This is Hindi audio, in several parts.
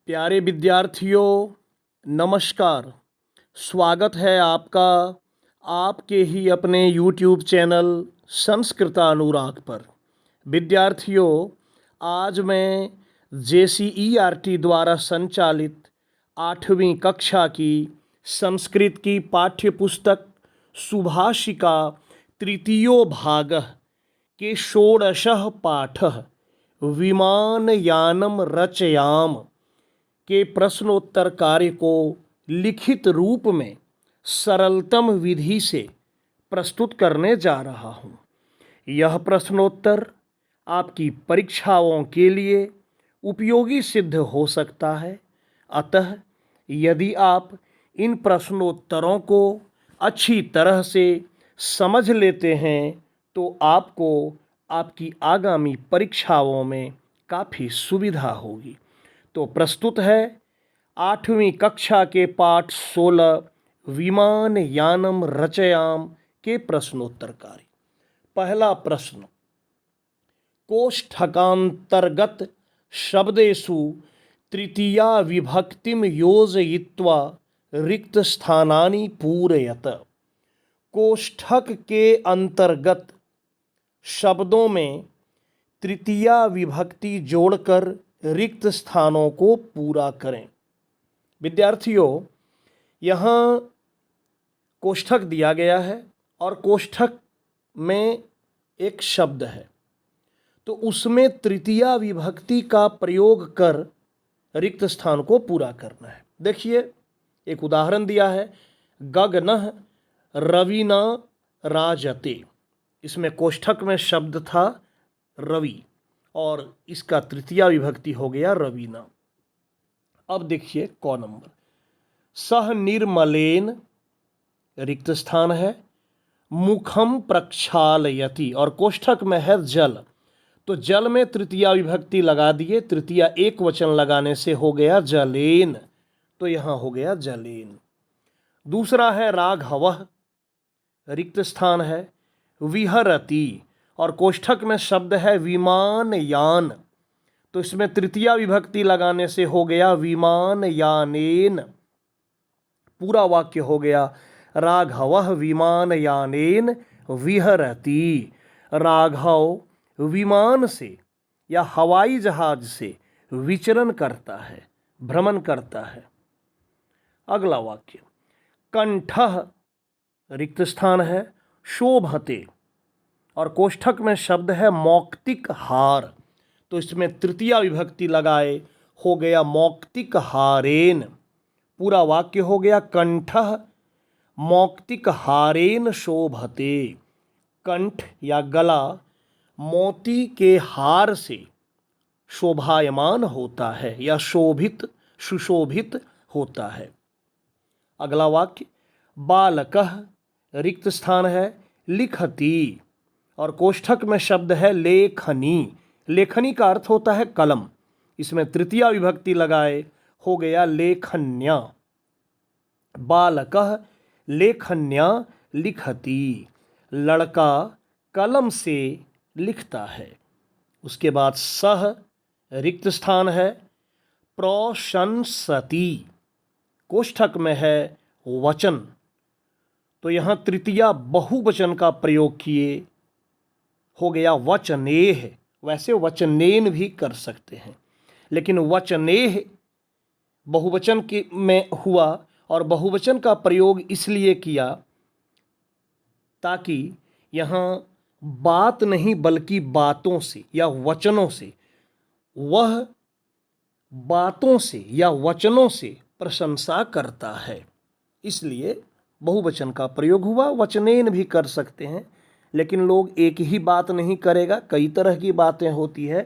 प्यारे विद्यार्थियों, नमस्कार। स्वागत है आपका आपके ही अपने YouTube चैनल संस्कृतानुराग पर। विद्यार्थियों, आज मैं JCERT द्वारा संचालित 8वीं कक्षा की संस्कृत की पाठ्य पुस्तक सुभाषिका तृतीयो भागः के षोडशः पाठः विमानयानं रचयाम के प्रश्नोत्तर कार्य को लिखित रूप में सरलतम विधि से प्रस्तुत करने जा रहा हूँ। यह प्रश्नोत्तर आपकी परीक्षाओं के लिए उपयोगी सिद्ध हो सकता है। अतः यदि आप इन प्रश्नोत्तरों को अच्छी तरह से समझ लेते हैं तो आपको आपकी आगामी परीक्षाओं में काफ़ी सुविधा होगी। तो प्रस्तुत है 8वीं कक्षा के पाठ 16 विमानयानं रचयाम के प्रश्नोत्तर कार्य। पहला प्रश्न, कोष्ठकांतर्गत शब्देषु तृतीया विभक्तिं योजयित्वा रिक्त स्थानानि पूरयत। कोष्ठक के अंतर्गत शब्दों में तृतीया विभक्ति जोड़कर रिक्त स्थानों को पूरा करें। विद्यार्थियों, यहाँ कोष्ठक दिया गया है और कोष्ठक में एक शब्द है, तो उसमें तृतीया विभक्ति का प्रयोग कर रिक्त स्थान को पूरा करना है। देखिए, एक उदाहरण दिया है, गगनः रविना राजते। इसमें कोष्ठक में शब्द था रवि और इसका तृतीया विभक्ति हो गया रवीना। अब देखिए क नंबर, सह निर्मलेन रिक्त स्थान है, मुखम प्रक्षालयति और कोष्ठक में है जल, तो जल में तृतीया विभक्ति लगा दिए, तृतीया एक वचन लगाने से हो गया जलेन, तो यहाँ हो गया जलेन। दूसरा है राघवः, रिक्त स्थान है, विहरति और कोष्ठक में शब्द है विमानयान, तो इसमें तृतीया विभक्ति लगाने से हो गया विमानयानेन। पूरा वाक्य हो गया राघवः विमानयानेन विहरति। राघव विमान से या हवाई जहाज से विचरण करता है, भ्रमण करता है। अगला वाक्य, कंठः रिक्त स्थान है, शोभते और कोष्ठक में शब्द है मौक्तिक हार, तो इसमें तृतीया विभक्ति लगाए हो गया मौक्तिक हारेन। पूरा वाक्य हो गया कंठः मौक्तिक हारेन शोभते। कंठ या गला मोती के हार से शोभायमान होता है या शोभित सुशोभित होता है। अगला वाक्य, बालकः रिक्त स्थान है, लिखति और कोष्ठक में शब्द है लेखनी। लेखनी का अर्थ होता है कलम, इसमें तृतीया विभक्ति लगाए हो गया लेखन्या। बालकः लेखन्या लिखति, लड़का कलम से लिखता है। उसके बाद सह रिक्त स्थान है, प्रशंसति, कोष्ठक में है वचन, तो यहाँ तृतीया बहुवचन का प्रयोग किए हो गया वचनेह। वैसे वचनेन भी कर सकते हैं, लेकिन वचनेह बहुवचन के में हुआ और बहुवचन का प्रयोग इसलिए किया ताकि यहाँ बात नहीं बल्कि बातों से या वचनों से, वह बातों से या वचनों से प्रशंसा करता है, इसलिए बहुवचन का प्रयोग हुआ। वचनेन भी कर सकते हैं, लेकिन लोग एक ही बात नहीं करेगा, कई तरह की बातें होती है,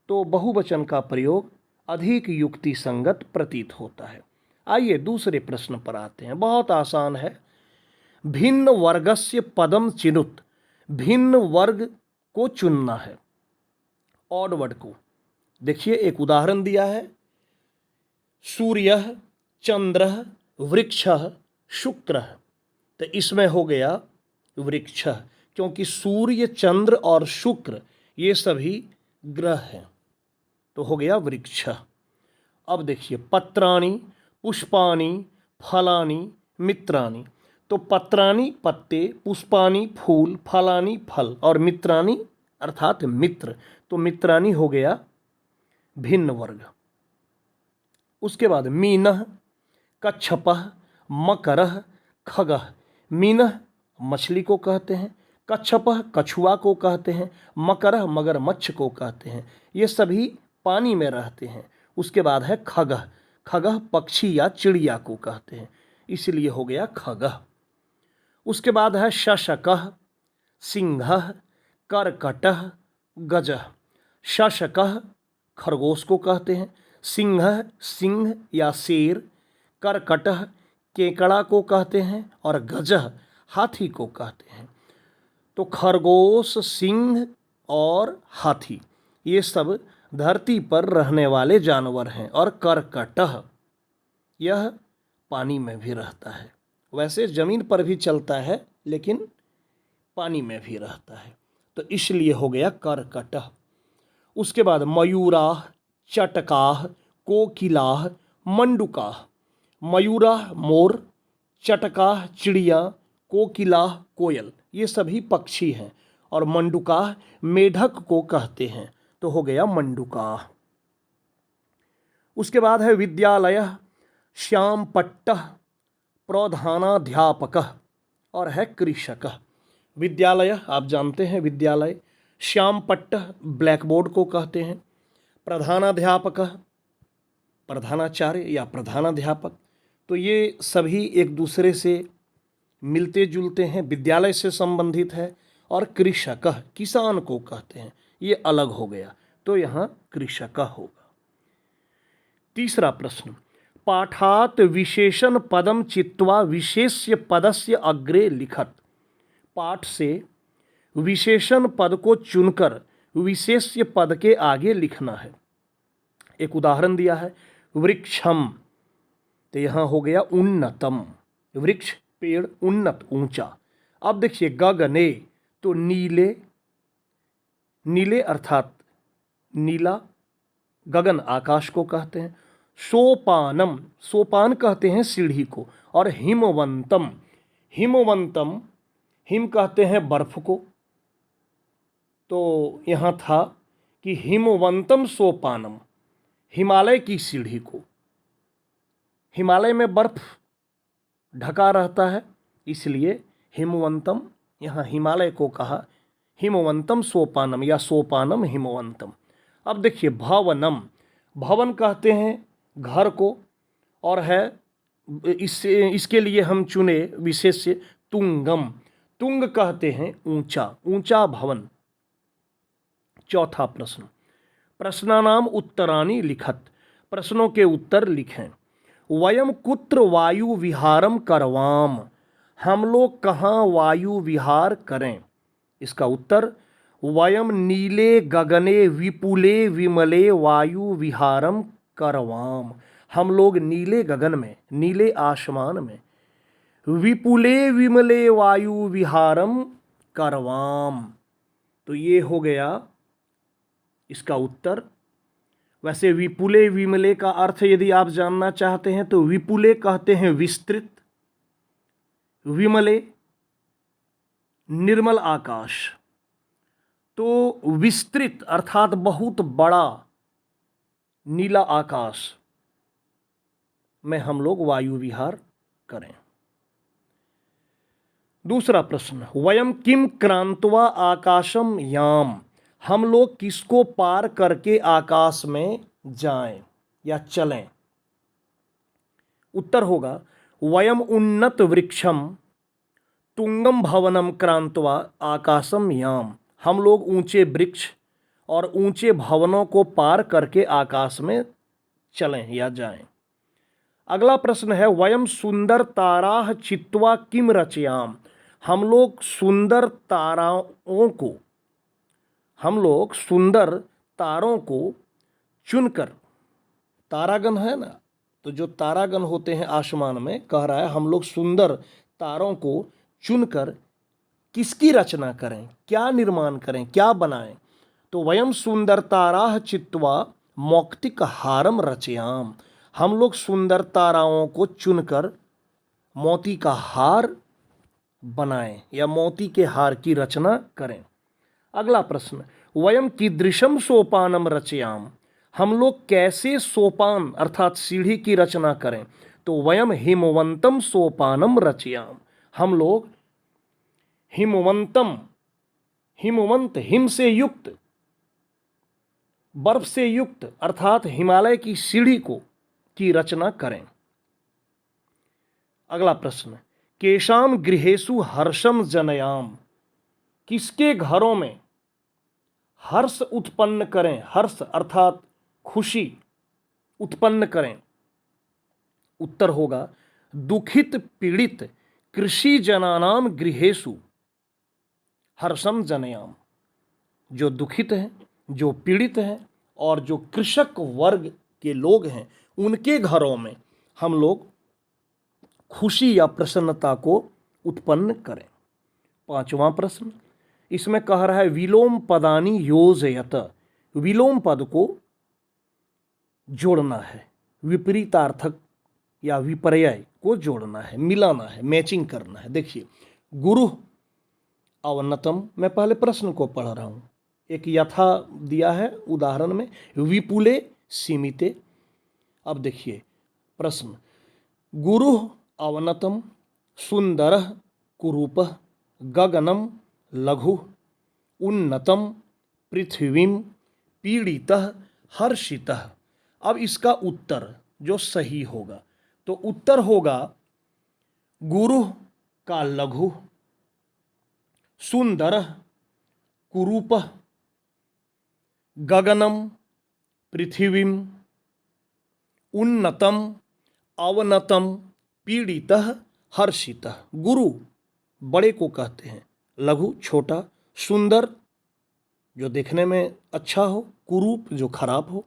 तो बहुवचन का प्रयोग अधिक युक्ति संगत प्रतीत होता है। आइए दूसरे प्रश्न पर आते हैं, बहुत आसान है। भिन्न वर्गस्य पदम चिनुत, भिन्न वर्ग को चुनना है, ऑड वर्ड को। देखिए एक उदाहरण दिया है, सूर्यः चंद्रः वृक्षः शुक्रः, तो इसमें हो गया वृक्षः, क्योंकि सूर्य चंद्र और शुक्र ये सभी ग्रह हैं, तो हो गया वृक्ष। अब देखिए, पत्राणि, पुष्पाणि, फलानि, मित्राणि। तो पत्राणि पत्ते, पुष्पाणि फूल, फलानि फल और मित्राणि अर्थात मित्र। तो मित्राणि हो गया भिन्न वर्ग। उसके बाद मीनः, कच्छपः, मकरः, खगः। मीनः मछली को कहते हैं, कच्छपः कछुआ को कहते हैं, मकरः मगरमच्छ को कहते हैं। ये सभी पानी में रहते हैं। उसके बाद है खगः। खगः पक्षी या चिड़िया को कहते हैं, इसलिए हो गया खगः। उसके बाद है शशकः, सिंहः, करकटः, गजः। शशकः खरगोश को कहते हैं, सिंहः सिंह या शेर, करकटः केकड़ा को कहते हैं और गजः हाथी को कहते हैं। तो खरगोश, सिंह और हाथी ये सब धरती पर रहने वाले जानवर हैं। और करकटः यह पानी में भी रहता है, वैसे जमीन पर भी चलता है लेकिन पानी में भी रहता है, तो इसलिए हो गया करकटः। उसके बाद मयूराः, चटकाः, कोकिलाः, मंडूकाः। मयूराः मोर, चटकाः चिड़िया, कोकिलाः कोयल, ये सभी पक्षी हैं। और मंडूकाः मेढक को कहते हैं, तो हो गया मंडूकाः। उसके बाद है विद्यालयः, श्यामपट्टः, प्रधानाध्यापकः और है कृषकः। विद्यालय आप जानते हैं, विद्यालय। श्यामपट्टः ब्लैक बोर्ड को कहते हैं, प्रधानाध्यापकः प्रधानाचार्य या प्रधानाध्यापक। तो ये सभी एक दूसरे से मिलते जुलते हैं, विद्यालय से संबंधित है। और कृषकः किसान को कहते हैं, ये अलग हो गया, तो यहाँ कृषकः होगा। तीसरा प्रश्न, पाठात् विशेषण पदम चित्वा विशेष्य पदस्य अग्रे लिखत। पाठ से विशेषण पद को चुनकर विशेष्य पद के आगे लिखना है। एक उदाहरण दिया है, वृक्षम, तो यहाँ हो गया उन्नतम। वृक्ष पेड़, उन्नत ऊंचा। अब देखिए गगने, तो नीले, नीले अर्थात नीला, गगन आकाश को कहते हैं। सोपानम, सोपान कहते हैं सीढ़ी को। और हिमवंतम, हिमवंतम हिम कहते हैं बर्फ को। तो यहाँ था कि हिमवंतम सोपानम, हिमालय की सीढ़ी को। हिमालय में बर्फ ढका रहता है, इसलिए हिमवंतम, यहाँ हिमालय को कहा हिमवंतम सोपानम या सोपानम हिमवंतम। अब देखिए भवनम, भवन कहते हैं घर को। और है इसके लिए हम चुने विशेष्य तुंगम, तुंग कहते हैं ऊंचा, ऊंचा भवन। चौथा प्रश्न, प्रश्नानाम उत्तराणि लिखत। प्रश्नों के उत्तर लिखें। वयम कुत्र वायु विहारम करवाम, हम लोग कहाँ वायु विहार करें। इसका उत्तर, वयम नीले गगने विपुले विमले वायु विहारम करवाम, हम लोग नीले गगन में, नीले आसमान में, विपुले विमले वायु विहारम करवाम। तो ये हो गया इसका उत्तर। वैसे विपुले विमले का अर्थ यदि आप जानना चाहते हैं तो विपुले कहते हैं विस्तृत, विमले निर्मल आकाश। तो विस्तृत अर्थात बहुत बड़ा नीला आकाश में हम लोग वायु विहार करें। दूसरा प्रश्न, वयम किम क्रांत्वा आकाशम याम, हम लोग किसको पार करके आकाश में जाएं या चलें। उत्तर होगा, वयम उन्नत वृक्षम तुंगम भवनम क्रांत्वा आकाशम याम, हम लोग ऊंचे वृक्ष और ऊंचे भवनों को पार करके आकाश में चलें या जाएं। अगला प्रश्न है, वयम सुंदर ताराः चित्वा किम रचयाम, हम लोग सुंदर ताराओं को, हम लोग सुंदर तारों को चुनकर, तारागण है ना, तो जो तारागण होते हैं आसमान में, कह रहा है हम लोग सुंदर तारों को चुनकर किसकी रचना करें, क्या निर्माण करें, क्या बनाएं। तो वयम सुंदर ताराः चित्वा मौक्तिक हारम रचयाम, हम लोग सुंदर ताराओं को चुनकर मोती का हार बनाएं या मोती के हार की रचना करें। अगला प्रश्न, वयम कीदृशम सोपानम रचयाम, हम लोग कैसे सोपान अर्थात सीढ़ी की रचना करें। तो वयम हिमवंतम सोपानम रचयाम, हम लोग हिमवंतम, हिमवंत हिम से युक्त, बर्फ से युक्त अर्थात हिमालय की सीढ़ी की रचना करें। अगला प्रश्न, केशाम गृहेषु हर्षम जनयाम, किसके घरों में हर्ष उत्पन्न करें, हर्ष अर्थात खुशी उत्पन्न करें। उत्तर होगा दुखित पीड़ित कृषि जनानाम गृहेषु हर्षम जनयाम, जो दुखित हैं, जो पीड़ित हैं और जो कृषक वर्ग के लोग हैं उनके घरों में हम लोग खुशी या प्रसन्नता को उत्पन्न करें। पांचवा प्रश्न, इसमें कह रहा है विलोम पदानी योजयत, विलोम पद को जोड़ना है, विपरीतार्थक या विपर्यय को जोड़ना है, मिलाना है, मैचिंग करना है। देखिए गुरु अवनतम, मैं पहले प्रश्न को पढ़ रहा हूँ, एक यथा दिया है उदाहरण में, विपुले सीमिते। अब देखिए प्रश्न, गुरु अवनतम सुंदर कुरूप गगनम लघु उन्नतम पृथ्वीम पीड़ितः हर्षितः। अब इसका उत्तर जो सही होगा, तो उत्तर होगा गुरु का लघु, सुंदर कुरूप, गगनम पृथ्वीम, उन्नतम अवनतम पीड़ितः हर्षितः। गुरु बड़े को कहते हैं, लघु छोटा, सुंदर जो देखने में अच्छा हो, कुरूप जो खराब हो,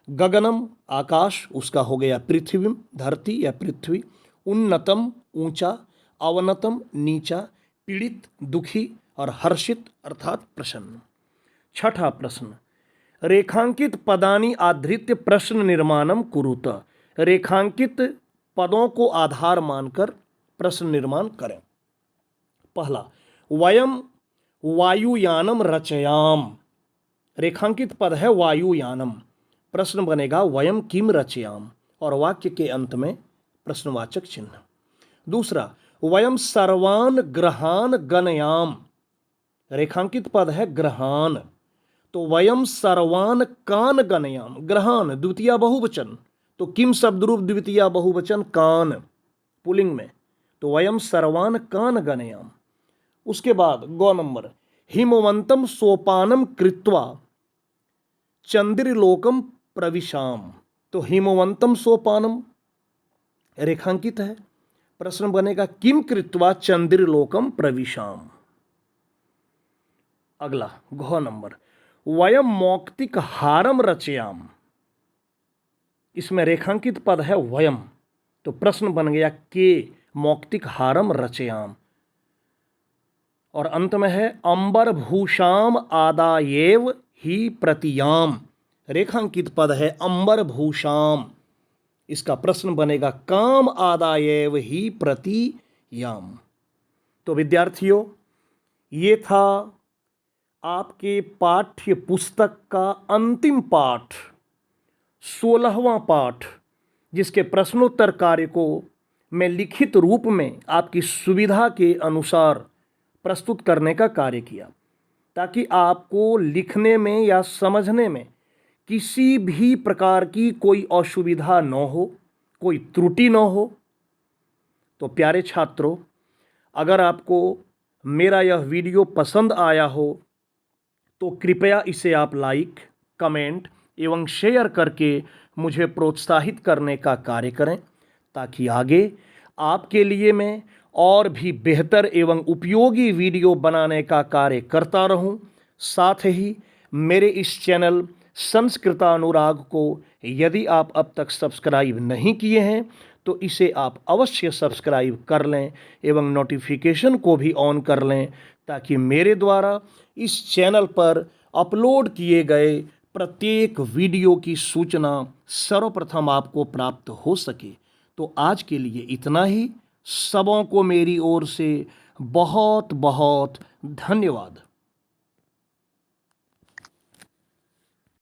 गगनम आकाश उसका हो गया पृथ्वी धरती या पृथ्वी, उन्नतम ऊंचा, अवनतम नीचा, पीड़ित दुखी और हर्षित अर्थात प्रसन्न। छठा प्रश्न, रेखांकित पदानि आधृत्य प्रश्न निर्माणम कुरुत, रेखांकित पदों को आधार मानकर प्रश्न निर्माण करें। पहला, वयम वायुयानम रचयाम, रेखांकित पद है वायुयानम, प्रश्न बनेगा वयम किम रचयाम और वाक्य के अंत में प्रश्नवाचक चिन्ह। दूसरा, वयम सर्वान ग्रहान गणयाम, रेखांकित पद है ग्रहान, तो वयम सर्वान कान गणयाम, ग्रहान द्वितीय बहुवचन, तो किम शब्द रूप द्वितीय बहुवचन कान पुलिंग में, तो वयम सर्वान कान गणयाम। उसके बाद गौ नंबर, हिमवंतम सोपानम कृत्वा चंद्रलोकम प्रविशाम, तो हिमवंतम सोपानम रेखांकित है, प्रश्न बनेगा किम कृत्वा चंद्रलोकम प्रविशाम। अगला घ नंबर, वयम मौक्तिक हारम रचयाम, इसमें रेखांकित पद है वयम, तो प्रश्न बन गया के मौक्तिक हारम रचयाम। और अंत में है अंबर भूषाम आदायेव ही प्रतियाम, रेखांकित पद है अंबर भूषाम, इसका प्रश्न बनेगा काम आदायेव ही प्रतियाम। तो विद्यार्थियों, ये था आपके पाठ्य पुस्तक का अंतिम पाठ, 16वां पाठ, जिसके प्रश्नोत्तर कार्य को मैं लिखित रूप में आपकी सुविधा के अनुसार प्रस्तुत करने का कार्य किया, ताकि आपको लिखने में या समझने में किसी भी प्रकार की कोई असुविधा न हो, कोई त्रुटि न हो। तो प्यारे छात्रों, अगर आपको मेरा यह वीडियो पसंद आया हो तो कृपया इसे आप लाइक, कमेंट एवं शेयर करके मुझे प्रोत्साहित करने का कार्य करें, ताकि आगे आपके लिए मैं और भी बेहतर एवं उपयोगी वीडियो बनाने का कार्य करता रहूं। साथ ही मेरे इस चैनल संस्कृतानुराग को यदि आप अब तक सब्सक्राइब नहीं किए हैं तो इसे आप अवश्य सब्सक्राइब कर लें एवं नोटिफिकेशन को भी ऑन कर लें, ताकि मेरे द्वारा इस चैनल पर अपलोड किए गए प्रत्येक वीडियो की सूचना सर्वप्रथम आपको प्राप्त हो सके। तो आज के लिए इतना ही। सबों को मेरी ओर से बहुत बहुत धन्यवाद।